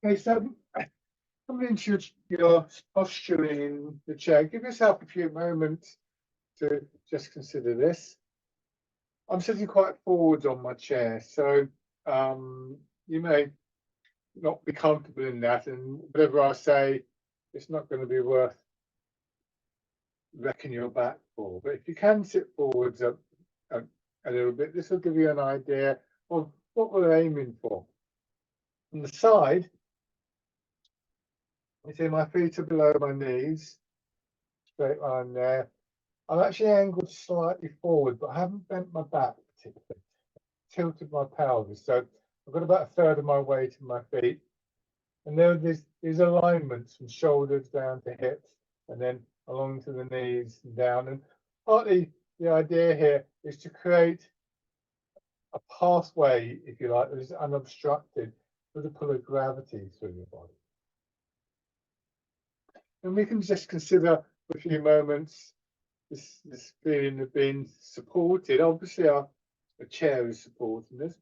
Okay, so coming into your posture in the chair, give yourself a few moments to just consider this. I'm sitting quite forward on my chair, so you may not be comfortable in that, and whatever I say, it's not going to be worth wrecking your back for. But if you can sit forwards a little bit, this will give you an idea of what we're aiming for. On the side, you see my feet are below my knees, straight line there. I'm actually angled slightly forward, but I haven't bent my back particularly. Tilted my pelvis, so I've got about a third of my weight in my feet. And there are these alignments from shoulders down to hips, and then along to the knees and down. And partly the idea here is to create a pathway, if you like, that is unobstructed for the pull of gravity through your body. And we can just consider for a few moments this feeling of being supported. Obviously, the chair is supporting us,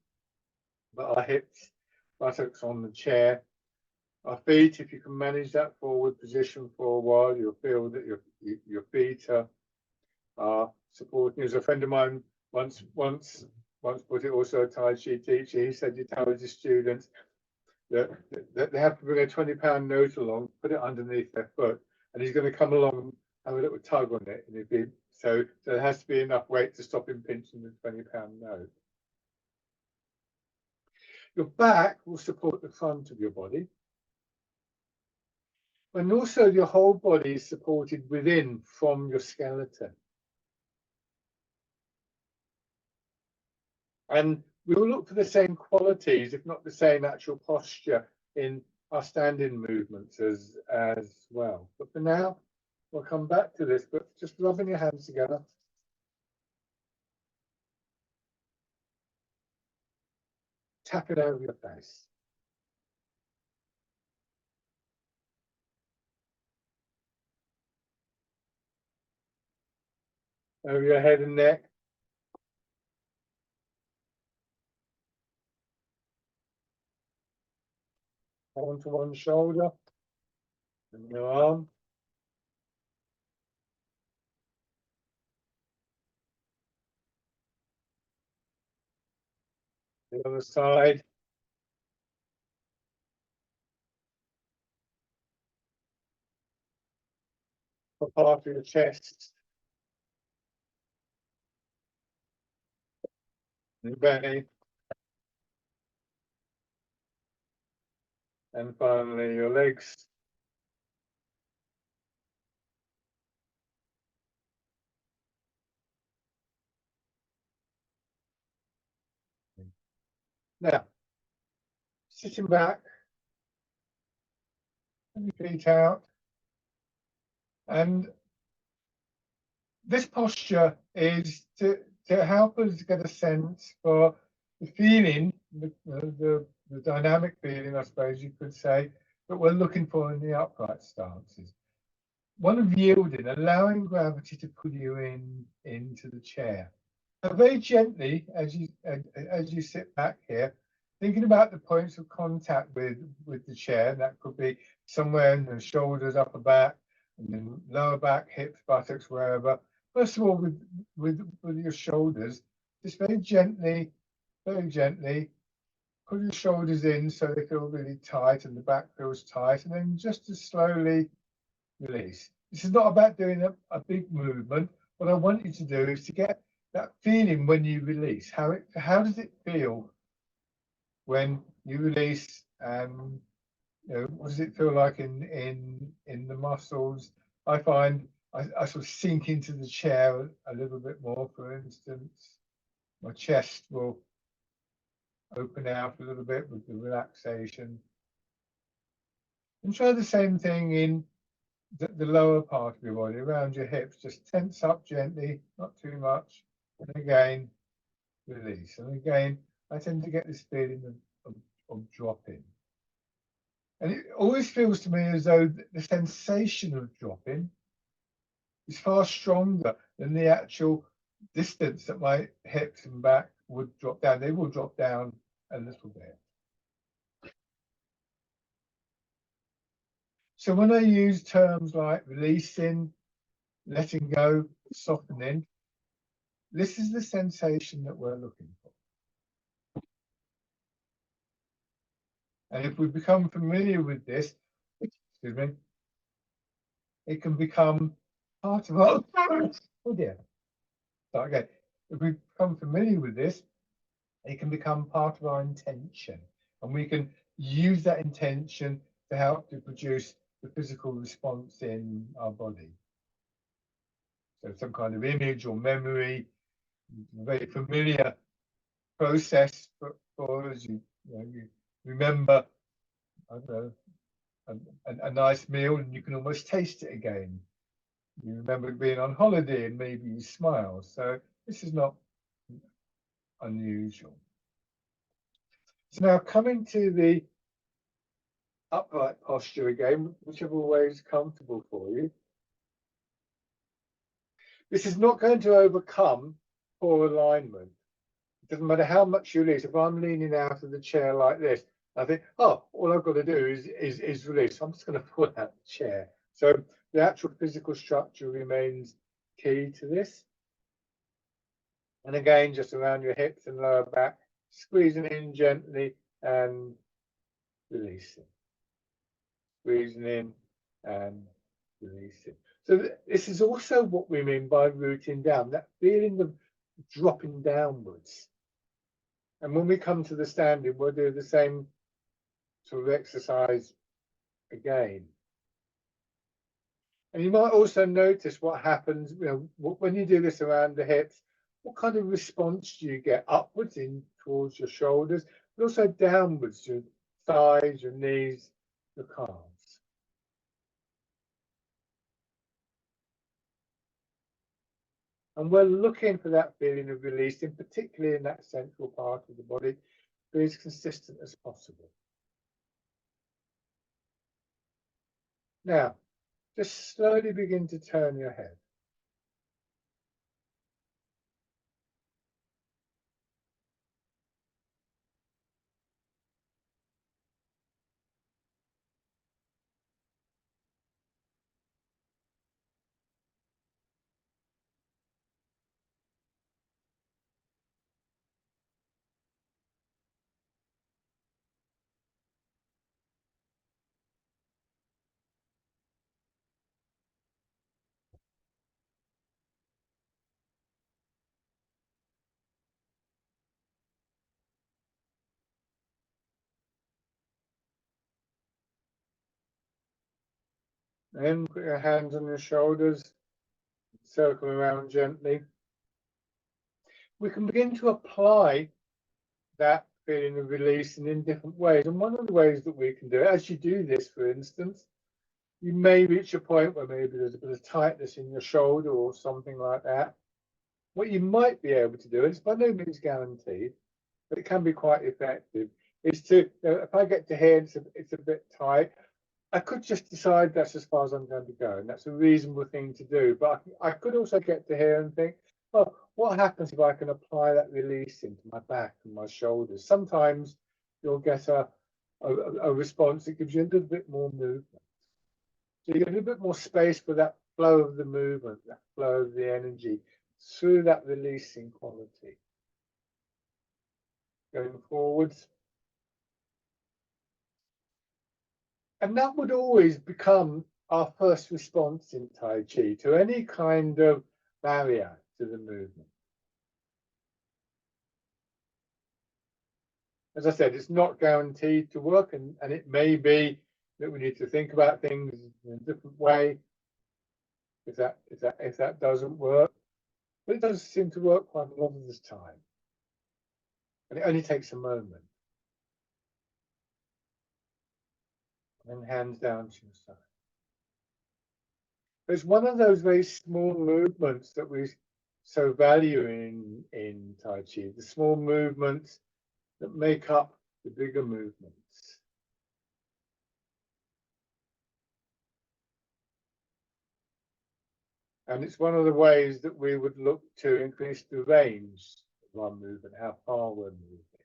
but our hips, buttocks on the chair, our feet, if you can manage that forward position for a while, you'll feel that your feet are supporting. As a friend of mine once put it, also a Tai Chi teacher, he said you tell his students that they have to bring a £20 note along, put it underneath their foot, and he's going to come along and have a little tug on it. And so there has to be enough weight to stop him pinching the £20 note. Your back will support the front of your body. And also your whole body is supported within from your skeleton. And we will look for the same qualities, if not the same actual posture, in our standing movements as well. But for now, we'll come back to this, but just rubbing your hands together. Tap it over your face. Over your head and neck. Onto one shoulder and your arm. The other side. For part of your chest. Your belly. And finally your legs. Now, sitting back, and your feet out, and this posture is to help us get a sense for the feeling, the dynamic feeling, I suppose you could say, that we're looking for in the upright stances. One of yielding, allowing gravity to pull you into the chair. Now, very gently, as you sit back here, thinking about the points of contact with the chair. That could be somewhere in the shoulders, upper back, and then lower back, hips, buttocks, wherever. First of all, with your shoulders, just very gently, put your shoulders in so they feel really tight and the back feels tight, and then just to slowly release. This is not about doing a big movement. What I want you to do is to get that feeling when you release. How does it feel when you release? What does it feel like in the muscles? I find I sort of sink into the chair a little bit more. For instance, my chest will open out a little bit with the relaxation. And try the same thing in the lower part of your body, around your hips. Just tense up gently, not too much. And again, release. And again, I tend to get this feeling of dropping. And it always feels to me as though the sensation of dropping is far stronger than the actual distance that my hips and back would drop down. They will drop down a little bit. So when I use terms like releasing, letting go, softening, this is the sensation that we're looking for. And if we become familiar with this, excuse me, it can become part of our, oh dear, start again. If we become familiar with this, it can become part of our intention. And we can use that intention to help to produce the physical response in our body. So some kind of image or memory, a very familiar process for us. You remember, I don't know, a nice meal and you can almost taste it again. You remember being on holiday and maybe you smile. So this is not unusual. So now coming to the upright posture again, whichever way is comfortable for you. This is not going to overcome poor alignment. It doesn't matter how much you release. If I'm leaning out of the chair like this, I think, oh, all I've got to do is release. I'm just going to pull out the chair. So the actual physical structure remains key to this. And again, just around your hips and lower back, squeezing in gently and releasing. Squeezing in and releasing. So this is also what we mean by rooting down, that feeling of dropping downwards. And when we come to the standing, we'll do the same sort of exercise again. And you might also notice what happens, when you do this around the hips, what kind of response do you get upwards in towards your shoulders, but also downwards, your thighs, your knees, your calves. And we're looking for that feeling of release, in particularly in that central part of the body, be as consistent as possible. Now, just slowly begin to turn your head. Then put your hands on your shoulders, circle around gently. We can begin to apply that feeling of release in different ways. And one of the ways that we can do it, as you do this, for instance, you may reach a point where maybe there's a bit of tightness in your shoulder or something like that. What you might be able to do, and it's by no means guaranteed, but it can be quite effective, is to, if I get to here and it's a bit tight, I could just decide that's as far as I'm going to go, and that's a reasonable thing to do. But I could also get to here and think, well, what happens if I can apply that release into my back and my shoulders? Sometimes you'll get a response that gives you a little bit more movement. So you get a little bit more space for that flow of the movement, that flow of the energy through that releasing quality. Going forwards. And that would always become our first response in Tai Chi to any kind of barrier to the movement. As I said, it's not guaranteed to work, and it may be that we need to think about things in a different way if that doesn't work. But it does seem to work quite a lot of the time. And it only takes a moment. And hands down to your side. It's one of those very small movements that we so value in Tai Chi, the small movements that make up the bigger movements. And it's one of the ways that we would look to increase the range of our movement, how far we're moving.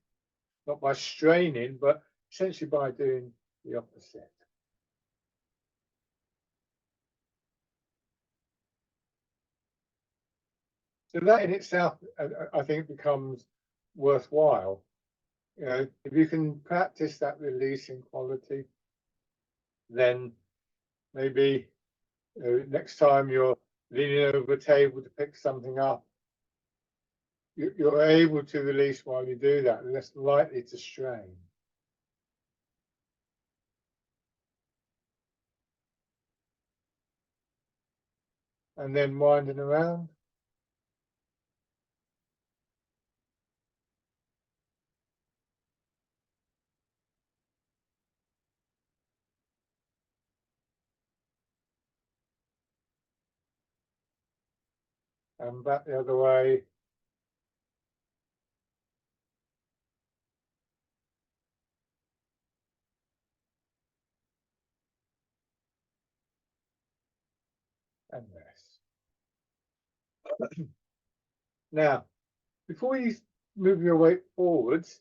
Not by straining, but essentially by doing the opposite. So that in itself, I think, becomes worthwhile. You know, if you can practice that releasing quality, then maybe next time you're leaning over a table to pick something up, you're able to release while you do that, and less likely to strain. And then winding around. And back the other way. And rest. Now, before you move your weight forwards,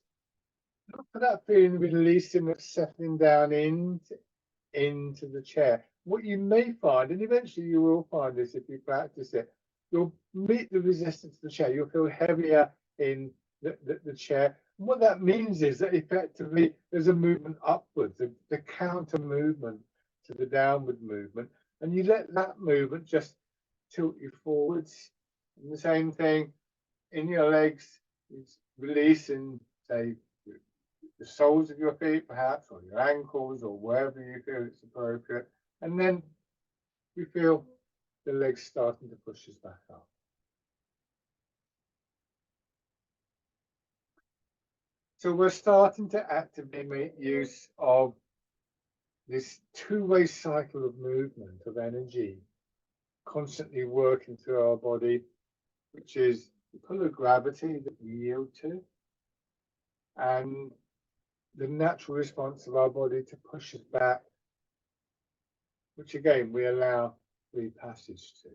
look for that feeling releasing, of settling down into the chair. What you may find, and eventually you will find this if you practice it, you'll meet the resistance of the chair. You'll feel heavier in the chair. And what that means is that effectively there's a movement upwards, the counter movement to the downward movement, and you let that movement just tilt you forwards. And the same thing in your legs, it's releasing, say, the soles of your feet, perhaps, or your ankles, or wherever you feel it's appropriate. And then you feel the legs starting to push us back up. So we're starting to actively make use of this two-way cycle of movement, of energy, constantly working through our body, which is the pull of gravity that we yield to, and the natural response of our body to push us back, which again we allow free passage to.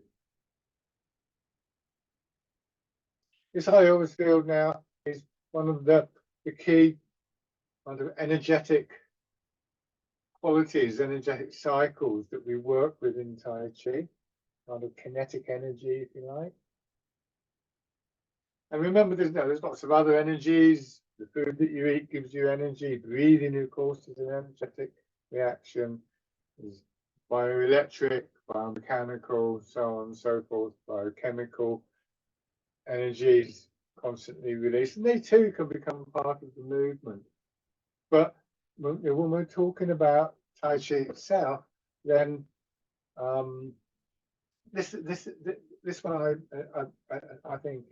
This iowa field now is one of the key kind of energetic qualities, energetic cycles that we work with in Tai Chi, kind of kinetic energy, if you like. And remember, there's lots of other energies. The food that you eat gives you energy. Breathing, of course, is an energetic reaction. There's bioelectric, biomechanical, so on and so forth, biochemical energies constantly released, and they too can become part of the movement. But when we're talking about Tai Chi itself, then this one I think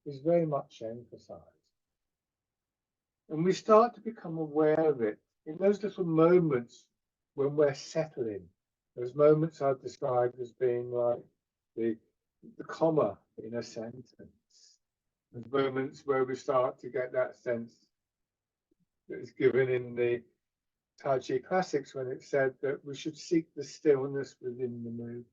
is very much emphasized, and we start to become aware of it in those little moments when we're settling. Those moments I've described as being like the comma in a sentence. There's moments where we start to get that sense that is given in the Tai Chi classics when it said that we should seek the stillness within the movement.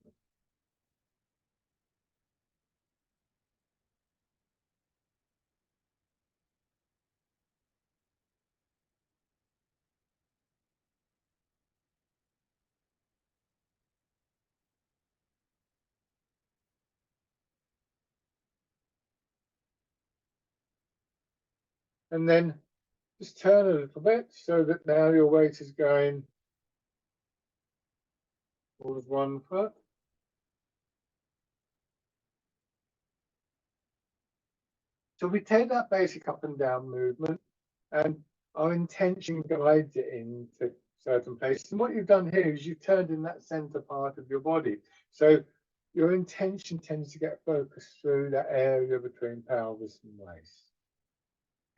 And then just turn a little bit so that now your weight is going towards one foot. So we take that basic up and down movement, and our intention guides it into certain places. And what you've done here is you've turned in that center part of your body. So your intention tends to get focused through that area between pelvis and waist,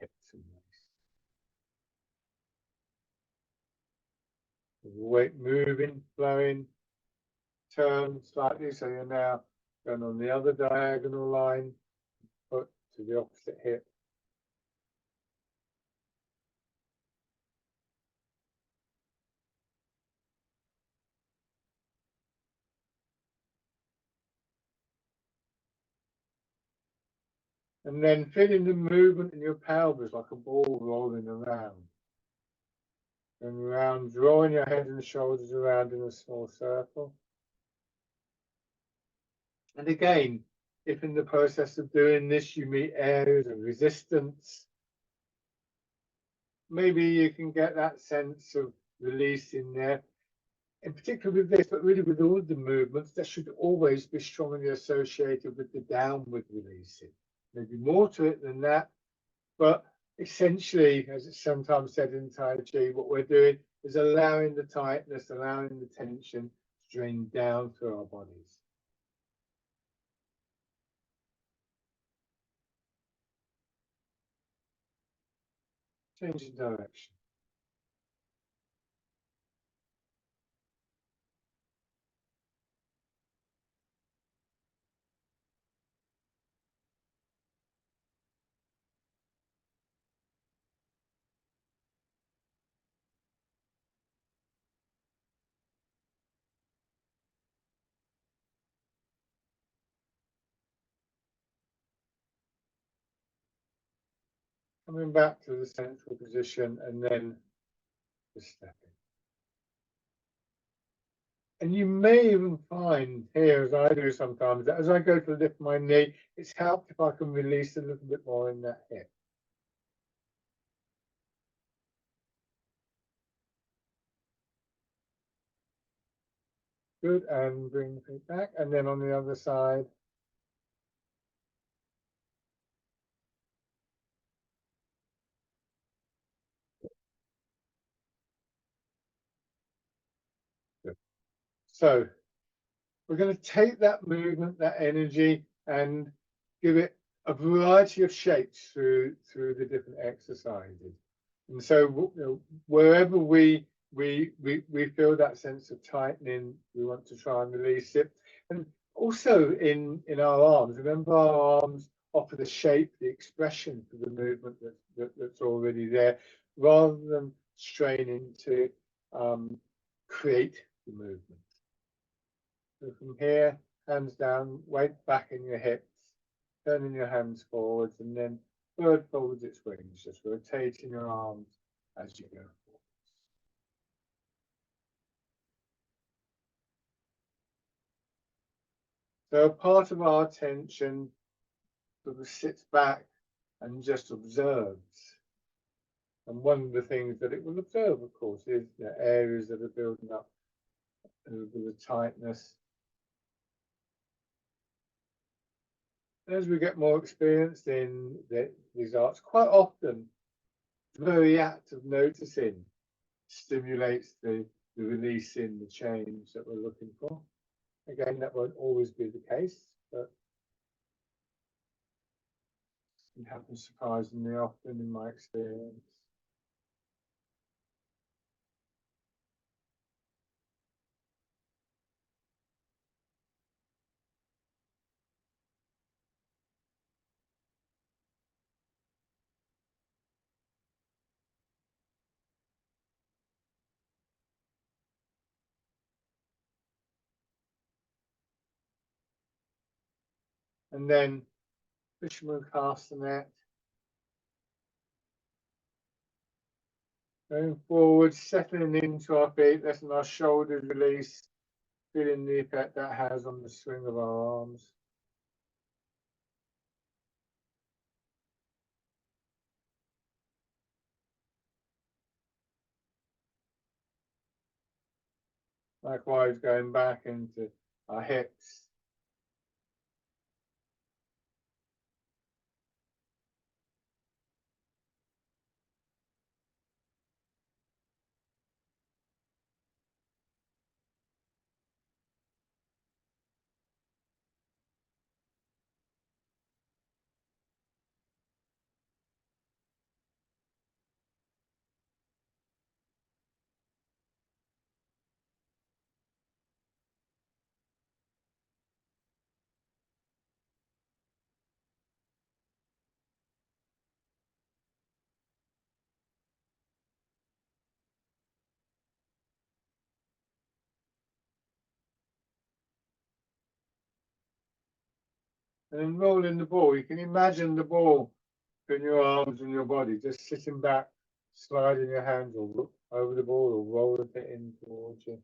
hips and waist. The weight moving, flowing, turn slightly, so you're now going on the other diagonal line, foot to the opposite hip. And then feeling the movement in your pelvis like a ball rolling around. And around, drawing your head and shoulders around in a small circle. And again, if in the process of doing this you meet areas of resistance, maybe you can get that sense of release in there. In particular with this, but really with all the movements, that should always be strongly associated with the downward releasing. Maybe more to it than that, but essentially, as it's sometimes said in Tai Chi, what we're doing is allowing the tightness, allowing the tension to drain down through our bodies. Changing direction. Coming back to the central position and then the stepping. And you may even find here, as I do sometimes, that as I go to lift my knee, it's helped if I can release a little bit more in that hip. Good, and bring the feet back. And then on the other side. Good. So we're going to take that movement, that energy, and give it a variety of shapes through the different exercises. And so, you know, wherever we feel that sense of tightening, we want to try and release it. And also in our arms, remember our arms offer the shape, the expression for the movement that's already there, rather than straining to create the movement. So from here, hands down, weight back in your hips, turning your hands forwards, and then bird folds its wings, just rotating your arms as you go forward. So part of our attention sort of sits back and just observes. And one of the things that it will observe, of course, is the areas that are building up with the tightness. As we get more experienced in these arts, quite often the very act of noticing stimulates the release in the change that we're looking for. Again, that won't always be the case, but it happens surprisingly often in my experience. And then fisherman castanet. Going forward, settling into our feet, letting our shoulders release, feeling the effect that has on the swing of our arms. Likewise, going back into our hips. And then rolling the ball. You can imagine the ball in your arms and your body, just sitting back, sliding your hands or over the ball or rolling it in towards you.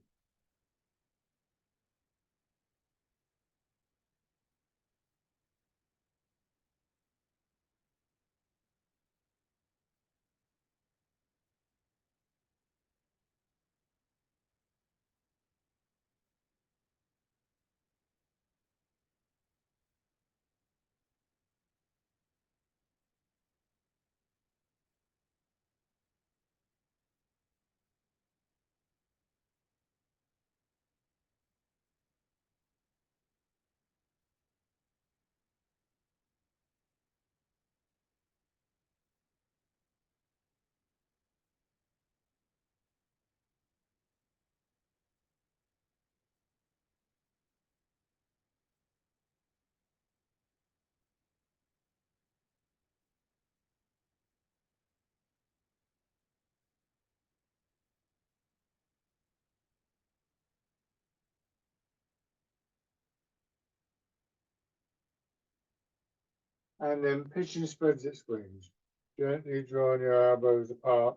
And then pigeon spreads its wings, gently drawing your elbows apart,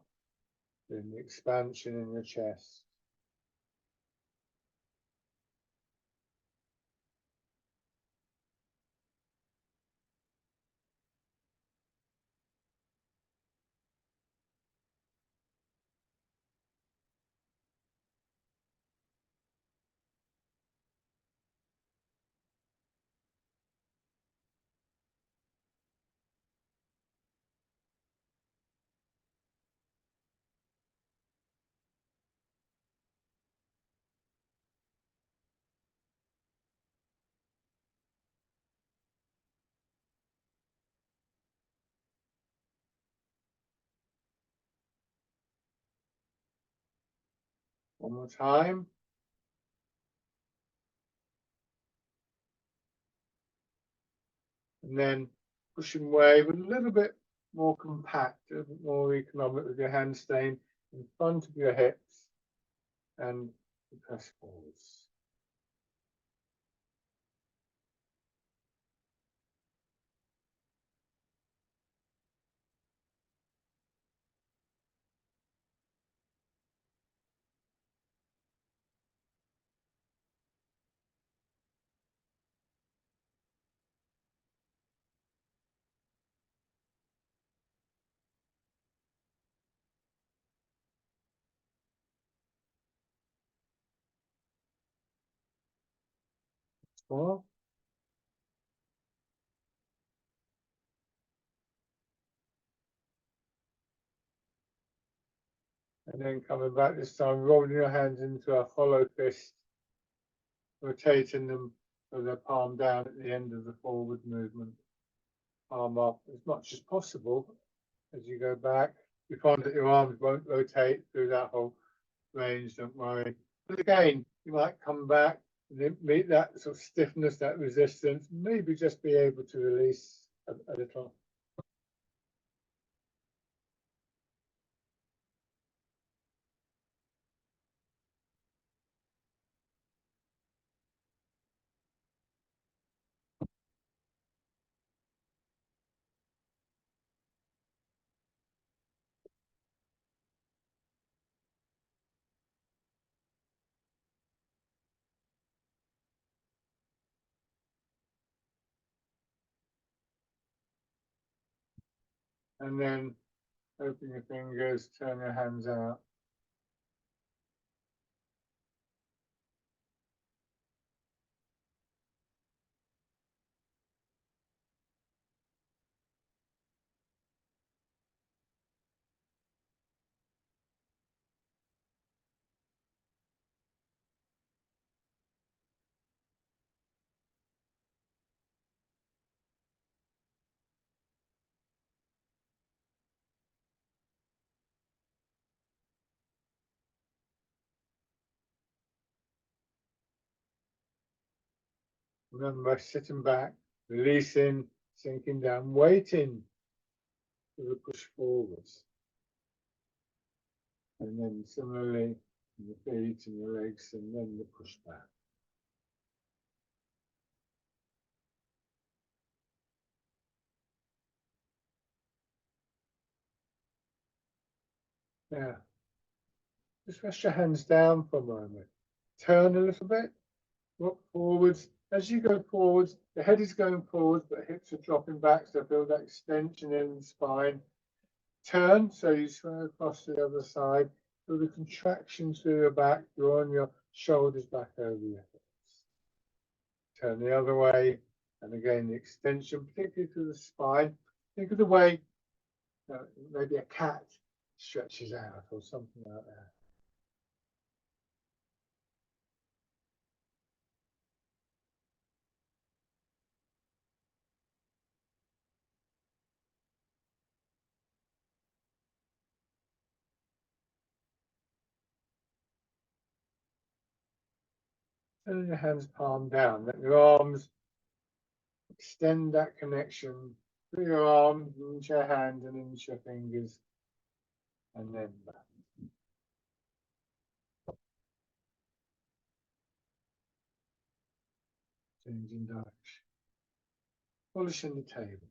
then the expansion in your chest. One more time. And then pushing away with a little bit more compact, a bit more economic with your hand staying in front of your hips and press forwards. More. And then coming back this time, rolling your hands into a hollow fist, rotating them so they're palm down at the end of the forward movement. Palm up as much as possible as you go back. You find that your arms won't rotate through that whole range, don't worry. But again, you might come back and meet that sort of stiffness, that resistance, maybe just be able to release a little. And then open your fingers, turn your hands out. Remember, sitting back, releasing, sinking down, waiting for the push forwards. And then similarly, the feet and your legs, and then the push back. Now, just rest your hands down for a moment. Turn a little bit, look forwards. As you go forwards, the head is going forwards, but hips are dropping back, so feel that extension in the spine. Turn, so you swing across to the other side. Feel the contraction through your back, drawing your shoulders back over your hips. Turn the other way, and again, the extension, particularly through the spine. Think of the way maybe a cat stretches out or something like that. Turn your hands palm down. Let your arms extend that connection through your arms, into your hand and into your fingers, and then back. Changing direction. Polishing the table.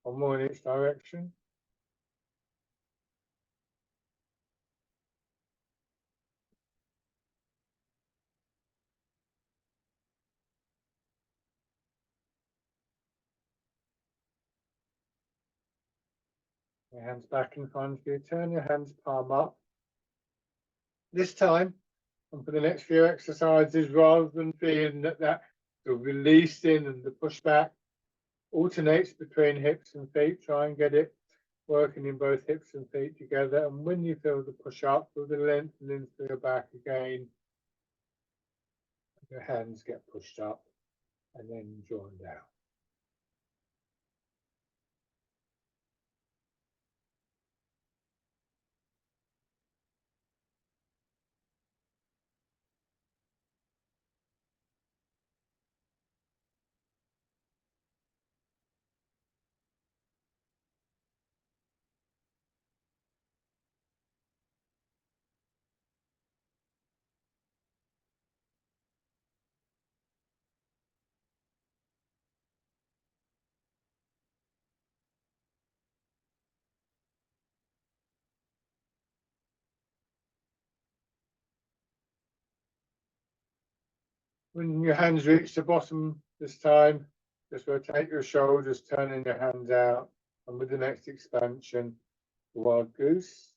One more in each direction. Your hands back in front of you. Turn your hands palm up. This time, and for the next few exercises, rather than feeling that the release in and the push back alternates between hips and feet, try and get it working in both hips and feet together. And when you feel the push up, feel the lengthening through your back again. Your hands get pushed up and then drawn down. When your hands reach the bottom this time, just rotate your shoulders, turning your hands out. And with the next expansion, the wild goose.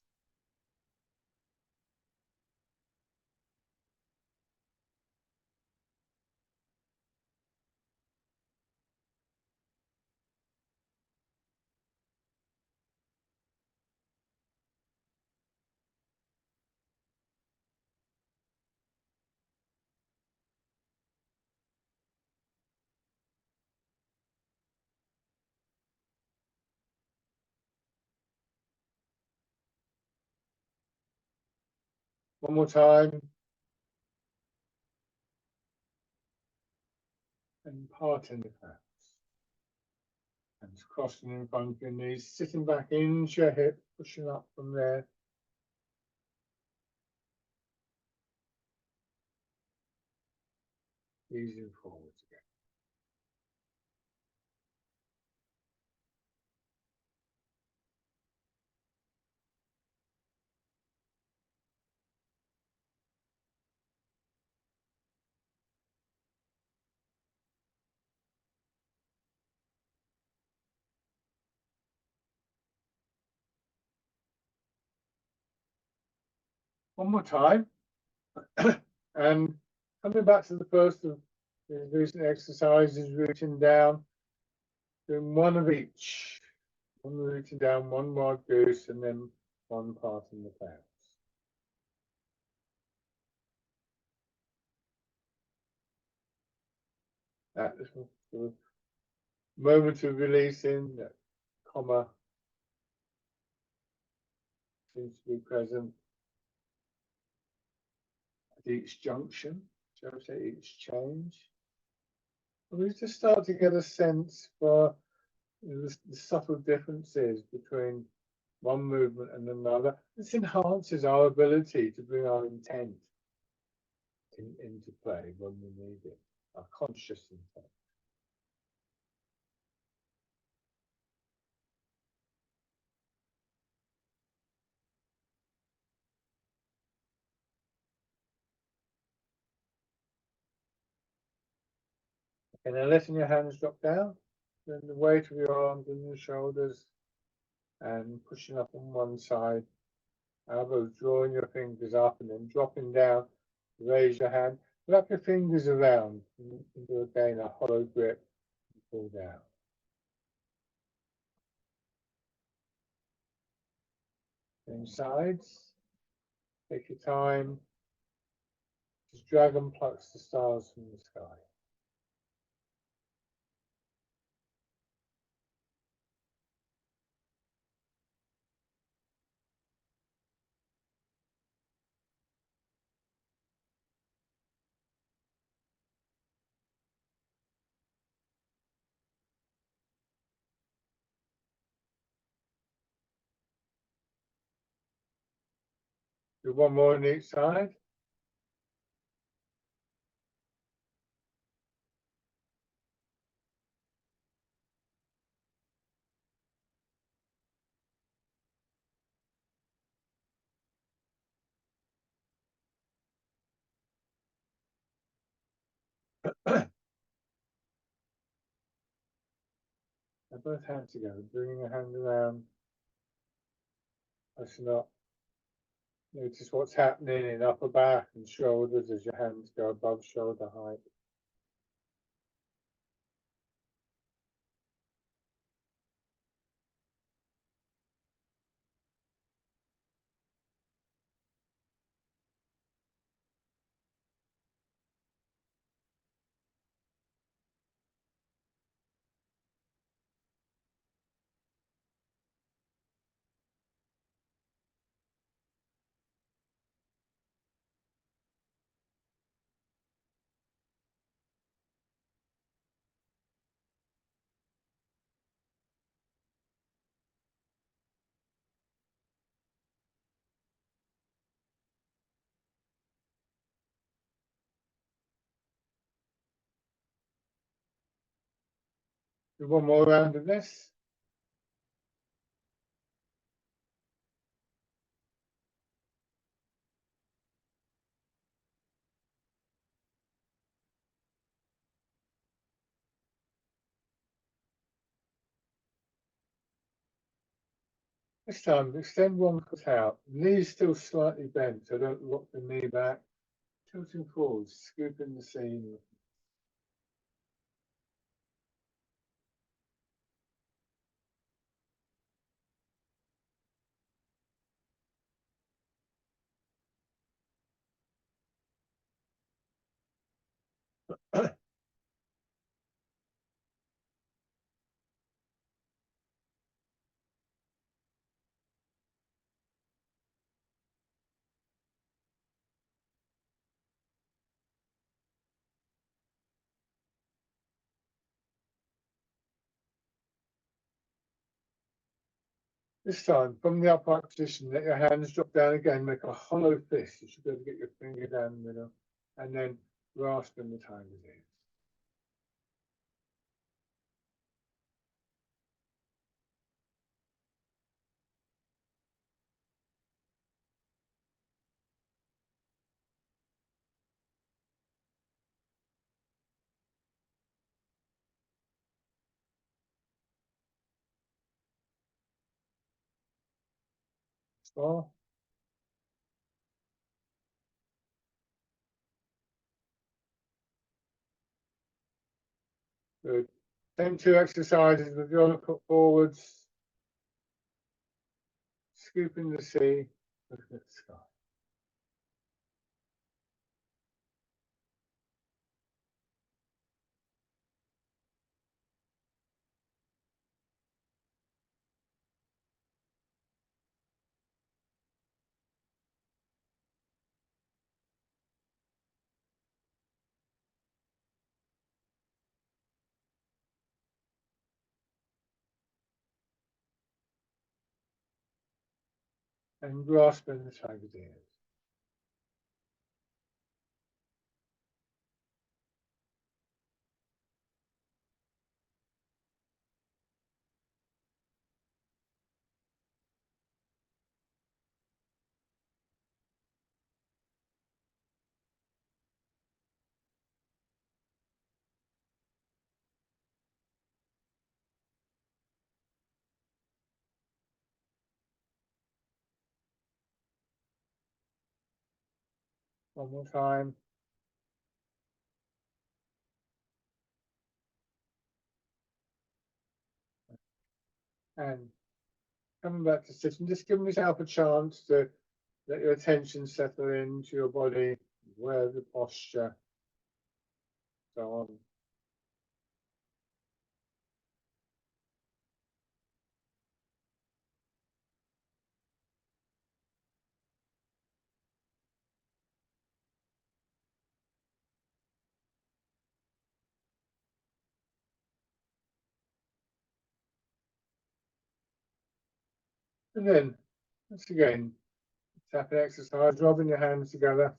One more time. And parting the hands. Hands crossing in front of your knees, sitting back into your hip, pushing up from there. Easing forwards again. One more time. And coming back to the first of the recent exercises, reaching down, doing one of each. One reaching down, one wild goose, and then one parting the clouds. That is the moment of releasing, that comma seems to be present at each junction, shall I say, each change. And we just start to get a sense for the subtle differences between one movement and another. This enhances our ability to bring our intent into play when we need it, our conscious intent. And then letting your hands drop down, then the weight of your arms and your shoulders, and pushing up on one side, elbows drawing your fingers up and then dropping down, raise your hand, wrap your fingers around, and do again a hollow grip, and pull down. Then sides, take your time, just dragon plucks the stars from the sky. Do one more on each side. And both hands together, bringing the hand around. That's not. Notice what's happening in upper back and shoulders as your hands go above shoulder height. Do one more round of this. This time, extend one foot out. Knees still slightly bent, so don't lock the knee back. Tilting forwards, scooping the seam. This time, from the upright position, let your hands drop down again, make a hollow fist. You should be able to get your finger down the middle, and then grasp in the tiger's ears. Small. Good. Same two exercises with your other foot forwards, scooping the sea, looking at the sky. And grasping the tiger's ears. One more time. And coming back to sitting, just giving yourself a chance to let your attention settle into your body, where the posture, so on. And then, once again, tapping exercise, rubbing your hands together.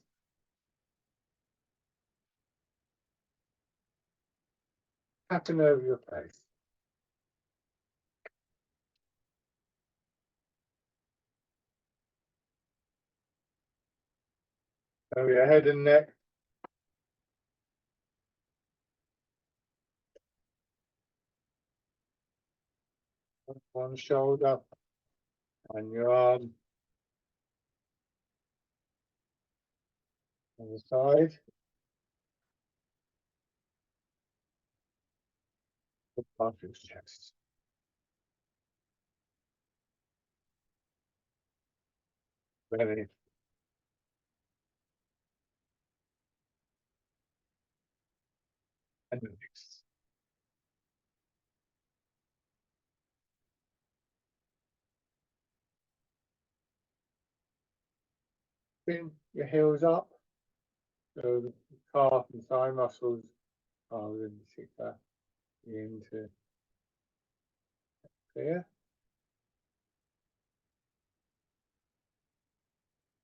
Tapping over your face. Over your head and neck. One shoulder and your arm on the side. Above your chest. Belly. And the legs. Bring your heels up. So the calf and thigh muscles are in particular into here.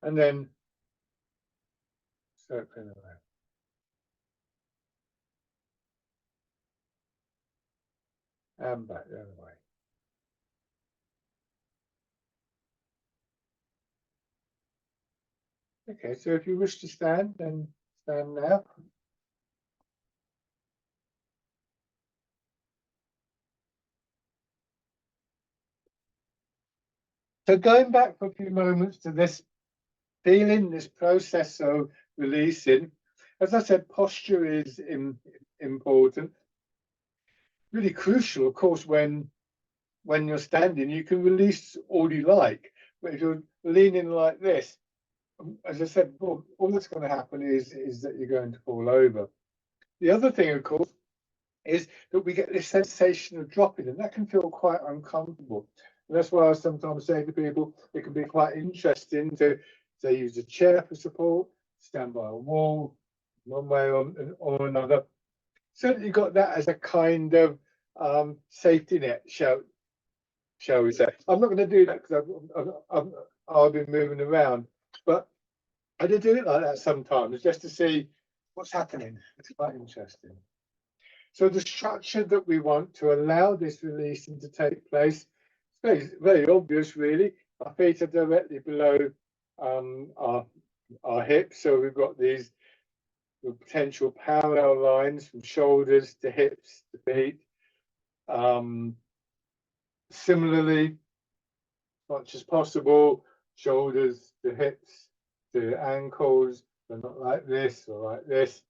And then circling around. And back the other way. Okay, so if you wish to stand, then stand now. So going back for a few moments to this feeling, this process of releasing, as I said, posture is important. Really crucial, of course, when you're standing, you can release all you like. But if you're leaning like this, as I said, all that's going to happen is that you're going to fall over. The other thing, of course, is that we get this sensation of dropping, and that can feel quite uncomfortable. And that's why I sometimes say to people, it can be quite interesting to say use a chair for support, stand by a wall, one way or another. Certainly got that as a kind of safety net, shall we say. I'm not going to do that because I'll be moving around, but I do it like that sometimes just to see what's happening. It's quite interesting. So the structure that we want to allow this releasing to take place is very obvious, really. Our feet are directly below our hips, so we've got these potential parallel lines from shoulders to hips to feet. Similarly, as much as possible, shoulders to hips to ankles, but not like this or like this.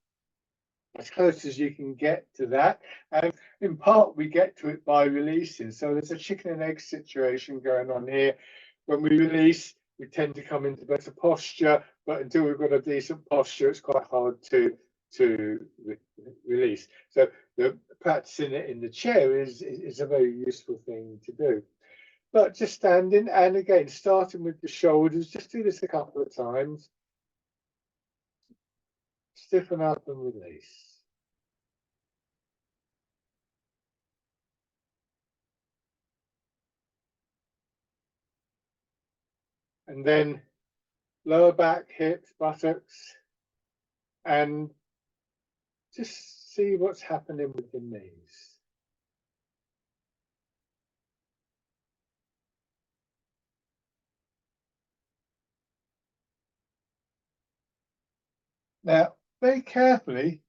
As close as you can get to that. And in part, we get to it by releasing. So there's a chicken and egg situation going on here. When we release, we tend to come into better posture, but until we've got a decent posture, it's quite hard to release. So practicing it in the chair is a very useful thing to do. But just standing, and again, starting with the shoulders, just do this a couple of times. Stiffen up and release. And then lower back, hips, buttocks, and just see what's happening with the knees. Now, very carefully,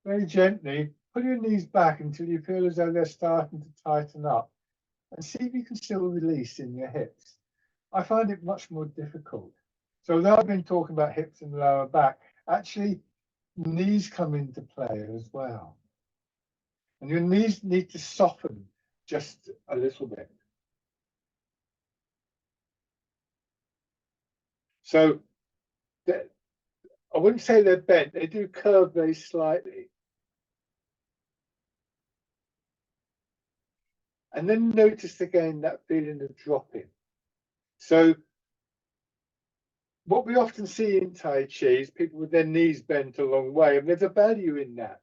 very gently, pull your knees back until you feel as though they're starting to tighten up, and see if you can still release in your hips. I find it much more difficult. So although I've been talking about hips and lower back, actually knees come into play as well. And your knees need to soften just a little bit. So I wouldn't say they're bent, they do curve very slightly. And then notice again that feeling of dropping. So what we often see in Tai Chi is people with their knees bent a long way, and there's a value in that,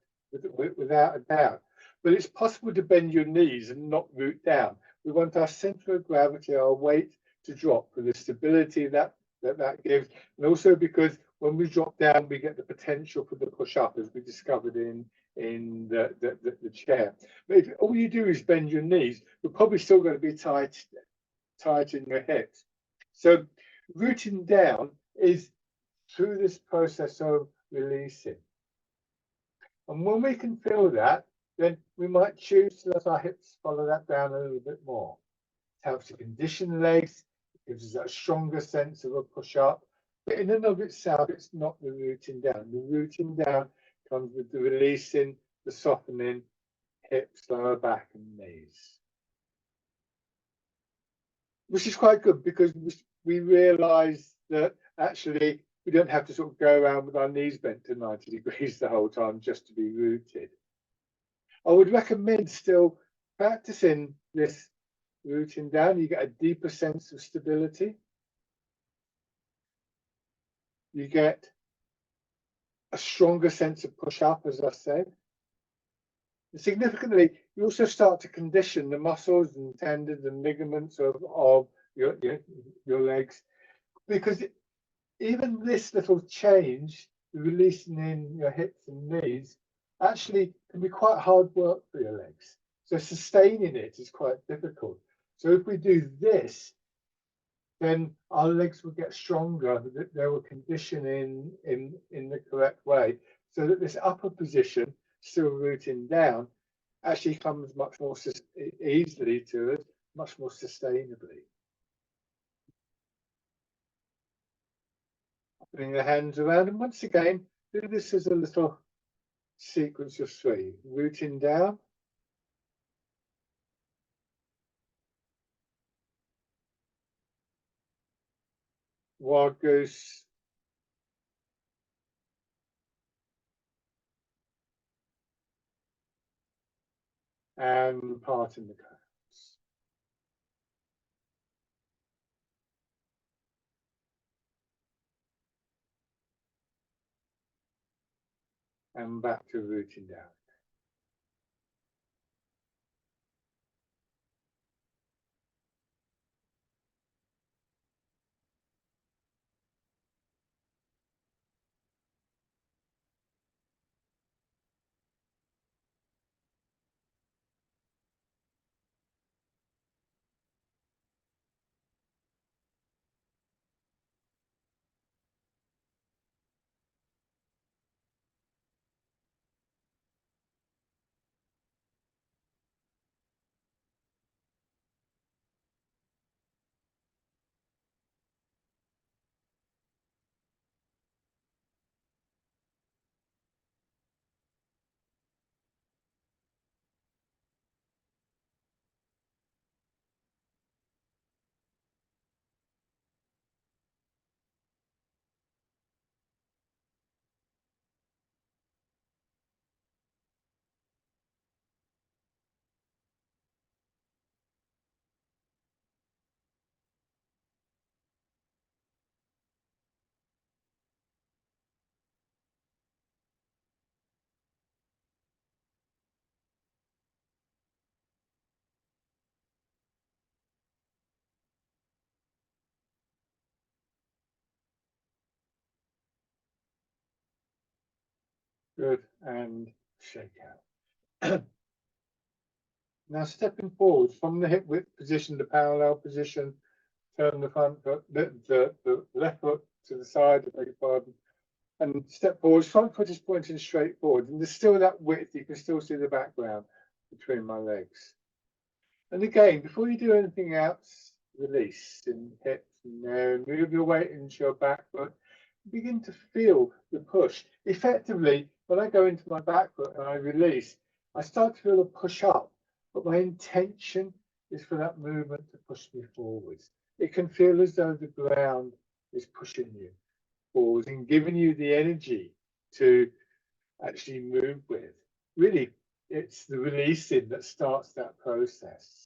without a doubt. But it's possible to bend your knees and not root down. We want our center of gravity, our weight, to drop for the stability that that gives, and also because when we drop down, we get the potential for the push up, as we discovered in the chair. But if all you do is bend your knees, you're probably still going to be tight in your hips. So rooting down is through this process of releasing. And when we can feel that, then we might choose to let our hips follow that down a little bit more. It helps to condition the legs, it gives us that stronger sense of a push up. But in and of itself, it's not the rooting down. The rooting down comes with the releasing, the softening, hips, lower back, and knees. Which is quite good, because we realize that actually we don't have to sort of go around with our knees bent to 90 degrees the whole time just to be rooted. I would recommend still practicing this rooting down. You get a deeper sense of stability. You get a stronger sense of push up, as I said. And significantly, you also start to condition the muscles and tendons and ligaments of your legs, because even this little change, releasing in your hips and knees, actually can be quite hard work for your legs. So sustaining it is quite difficult. So if we do this, then our legs will get stronger, they will condition in the correct way, so that this upper position, still rooting down, actually comes much more easily to us, much more sustainably. Bring the hands around, and once again, do this as a little sequence of 3. Rooting down. Wild goose. And parting the clouds. And back to rooting down. Good, and shake out. Now stepping forward from the hip width position, the parallel position, turn the front foot, the left foot to the side, I beg your pardon, and step forward. Front foot is pointing straight forward, and there's still that width. You can still see the background between my legs. And again, before you do anything else, release in hips and there, move your weight into your back foot. Begin to feel the push. Effectively, when I go into my back foot and I release, I start to feel a push up, but my intention is for that movement to push me forwards. It can feel as though the ground is pushing you forwards and giving you the energy to actually move with. Really, it's the releasing that starts that process.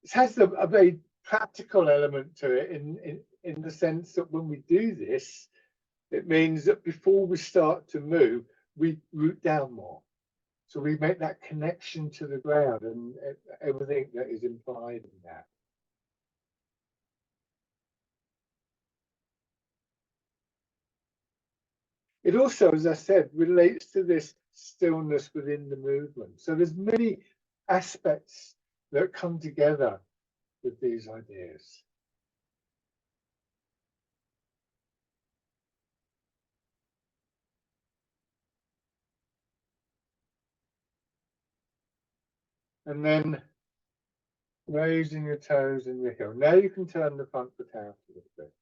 It has a very practical element to it in the sense that when we do this, it means that before we start to move, we root down more. So we make that connection to the ground and everything that is implied in that. It also, as I said, relates to this stillness within the movement. So there's many aspects that come together with these ideas. And then raising your toes in the heel. Now you can turn the front foot out a little bit.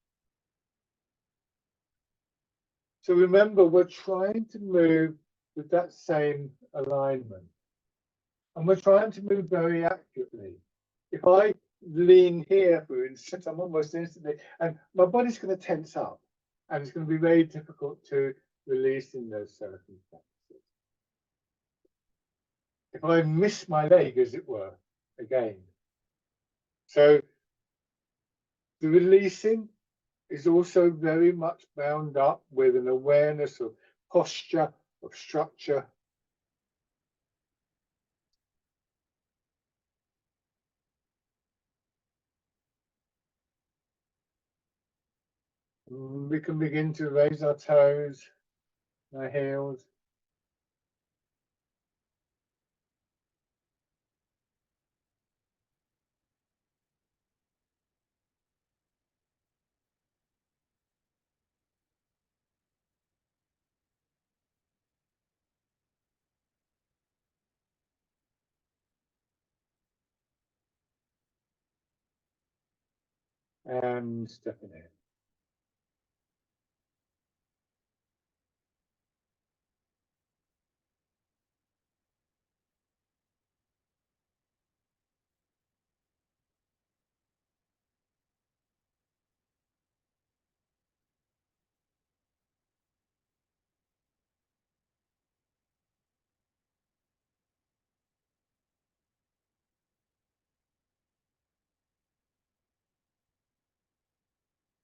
So remember, we're trying to move with that same alignment. And we're trying to move very accurately. If I lean here, for instance, I'm almost instantly, and my body's going to tense up. And it's going to be very difficult to release in those circumstances. If I miss my leg, as it were, again. So the releasing is also very much bound up with an awareness of posture, of structure. We can begin to raise our toes, our heels. And stepping in.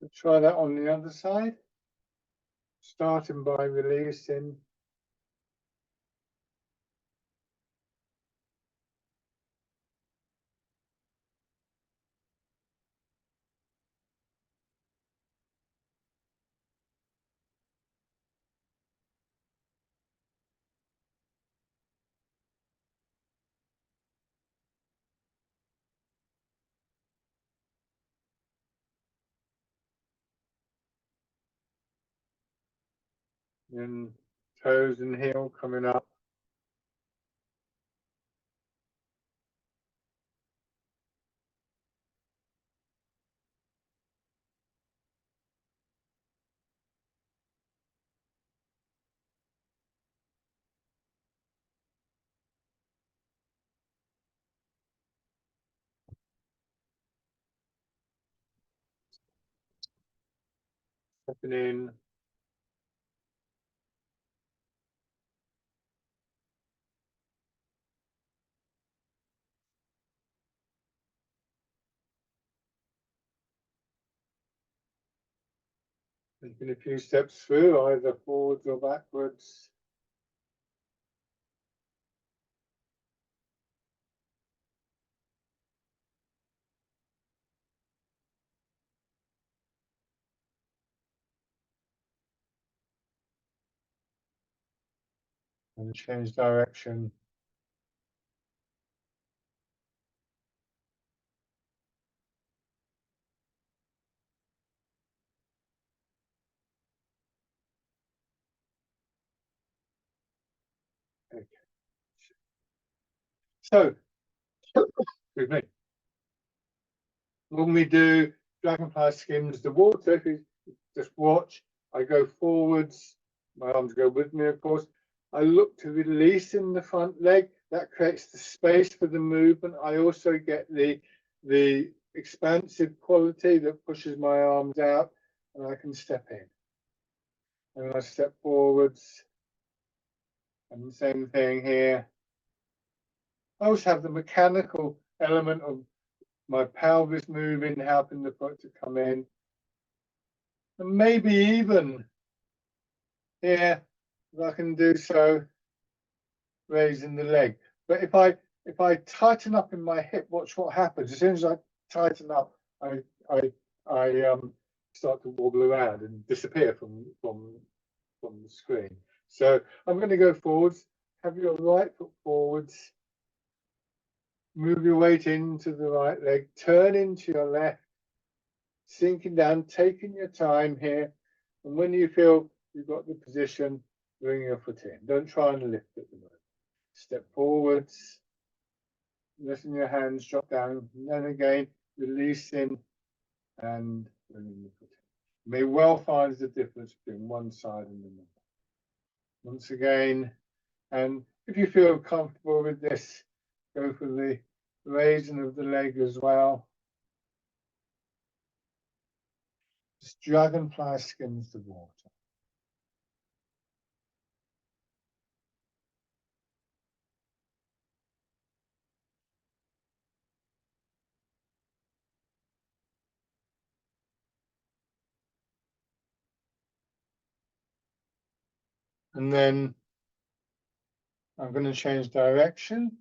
We'll try that on the other side, starting by releasing. And toes and heel coming up. Stepping in. Taking a few steps through, either forwards or backwards. And change direction. Okay. So, excuse me. When we do dragonfly skims the water, if you just watch, I go forwards, my arms go with me, of course. I look to release in the front leg. That creates the space for the movement. I also get the expansive quality that pushes my arms out, and I can step in. And I step forwards, and the same thing here. I also have the mechanical element of my pelvis moving, helping the foot to come in. And maybe even here, if I can do so, raising the leg. But if I tighten up in my hip, watch what happens. As soon as I tighten up, I start to wobble around and disappear from the screen. So I'm going to go forwards. Have your right foot forwards. Move your weight into the right leg. Turn into your left. Sinking down, taking your time here. And when you feel you've got the position, bring your foot in. Don't try and lift at the moment. Step forwards, letting your hands drop down, and then again, releasing and bringing the foot in. You may well find the difference between one side and another. Once again, and if you feel comfortable with this, go for the raising of the leg as well. Just dragonfly skims the water. And then I'm going to change direction.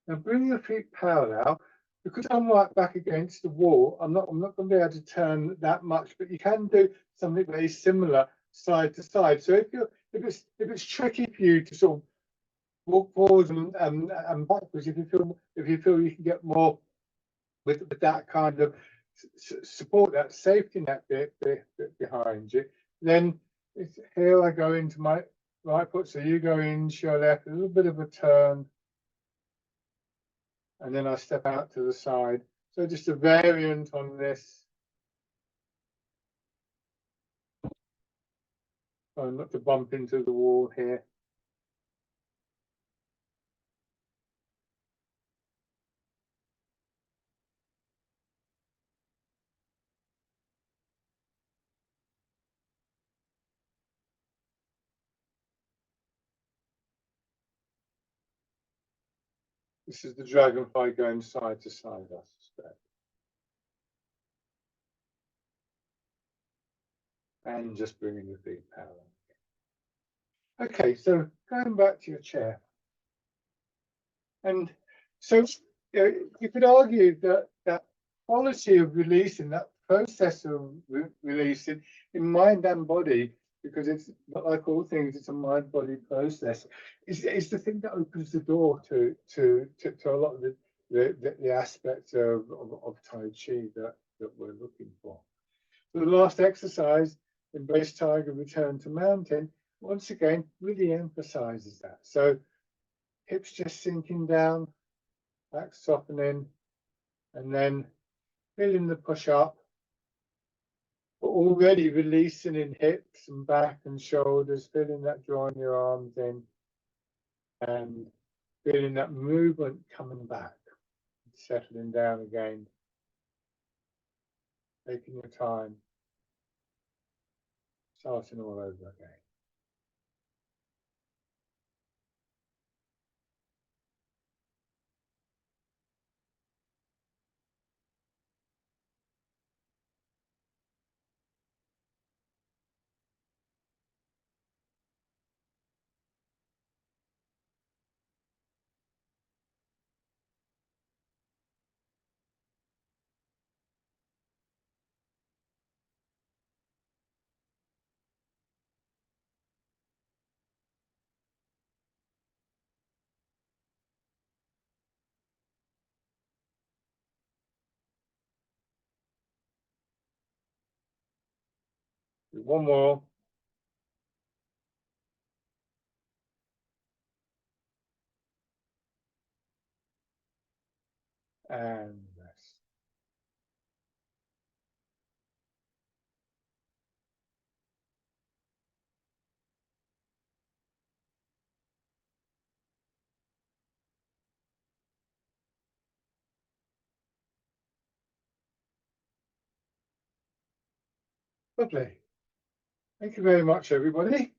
Now bring your feet parallel. Because I'm right back against the wall, I'm not going to be able to turn that much, but you can do something very similar side to side. So if it's tricky for you to sort of walk forwards and backwards, if you feel you can get more with that kind of support, that safety net bit behind you, then here I go into my right foot. So you go into your left, a little bit of a turn, and then I step out to the side. So just a variant on this. Try not to bump into the wall here. This is the dragonfly going side to side, I suspect. And just bringing the feet parallel. Okay, so going back to your chair. And so you could argue that that quality of releasing, that process of releasing in mind and body, because it's not like all things, it's a mind-body process, is the thing that opens the door to a lot of the aspects of Tai Chi that we're looking for. So the last exercise, Embrace Tiger, Return to Mountain, once again really emphasizes that. So hips just sinking down, back softening, and then feeling the push up, but already releasing in hips and back and shoulders, feeling that drawing your arms in, and feeling that movement coming back, settling down again, taking your time, starting all over again. One more. And rest. Lovely. Thank you very much, everybody.